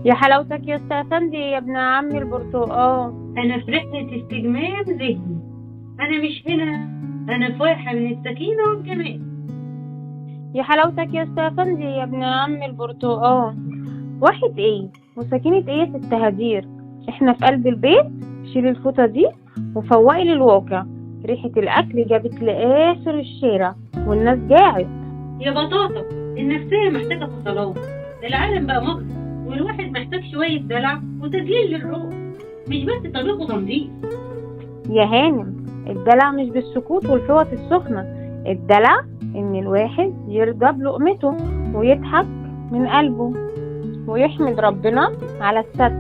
يا حلاوتك يا استاذ سندي يا ابن عمي البرتقال. أنا في رحلة استجمام ذهني. أنا مش هنا، أنا في واحة من السكينة والجمال. يا حلاوتك يا استاذ سندي يا ابن عمي البرتقال. واحد ايه وسكينة ايه يا ست هدير؟ احنا في قلب البيت. شيلي الفوطة دي وفوقي للواقع. ريحة الأكل جابت لآخر الشارع والناس جاعت. يا بطاطا، النفسية محتاجة فصلات. العالم بقى مغرب، والواحد محتاج شوية دلع وتدليل للروح، مش بس طبيخ وتنظيف. يا هانم، الدلع مش بالسكوت والفوط السخنة. الدلع ان الواحد يرضى بلقمته ويضحك من قلبه ويحمد ربنا على الستر.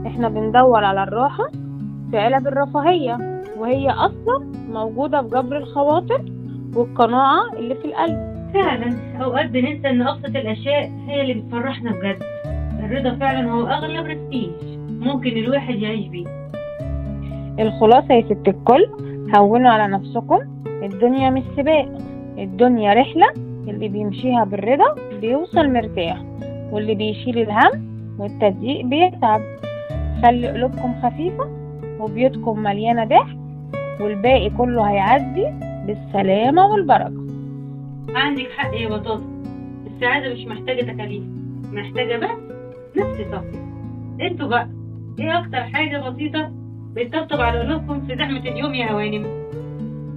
احنا بندور على الراحة في علب الرفاهية، وهي اصلا موجودة في جبر الخواطر والقناعة اللي في القلب. فعلا أوقات بننسى إن أبسط الأشياء هي اللي بتفرحنا بجد. الرضا فعلا هو أغلى برستيج ممكن الواحد يعيش بيه. الخلاصة يا ست الكل، هونوا على نفسكم. الدنيا مش سباق، الدنيا رحلة. اللي بيمشيها بالرضا بيوصل مرتاح، واللي بيشيل الهم والتضييق بيتعب. خلي قلوبكم خفيفة وبيوتكم مليانة ضحك، والباقي كله هيعدي بالسلامة والبركة. عندك حق يا بطاطا، السعادة مش محتاجة تكاليف، محتاجة بس نفس صافية. انتوا بقى ايه أكتر حاجة بسيطة بتطبطب على قلوبكم في زحمة اليوم يا هوانم؟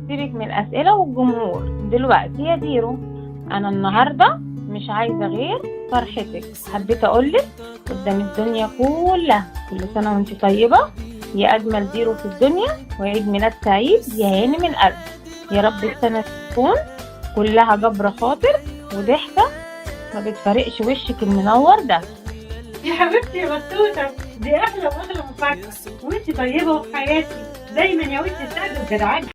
سيبك من الأسئلة والجمهور دلوقتي يا ديرو. أنا النهاردة مش عايزة غير فرحتك. حبيت أقولك قدام الدنيا كلها كل سنة وانت طيبة يا أجمل ديرو في الدنيا، وعيد ميلاد سعيد يا هانم القلب. يا رب السنة تكون كلها جبر خاطر وضحكة ما بتفرقش وشك المنور ده. يا حبيبتي يا بطوطة، دي أحلى وأغلى مفاجأة، وانت طيبة وفي حياتي دايما يا وش السعد والجدعان.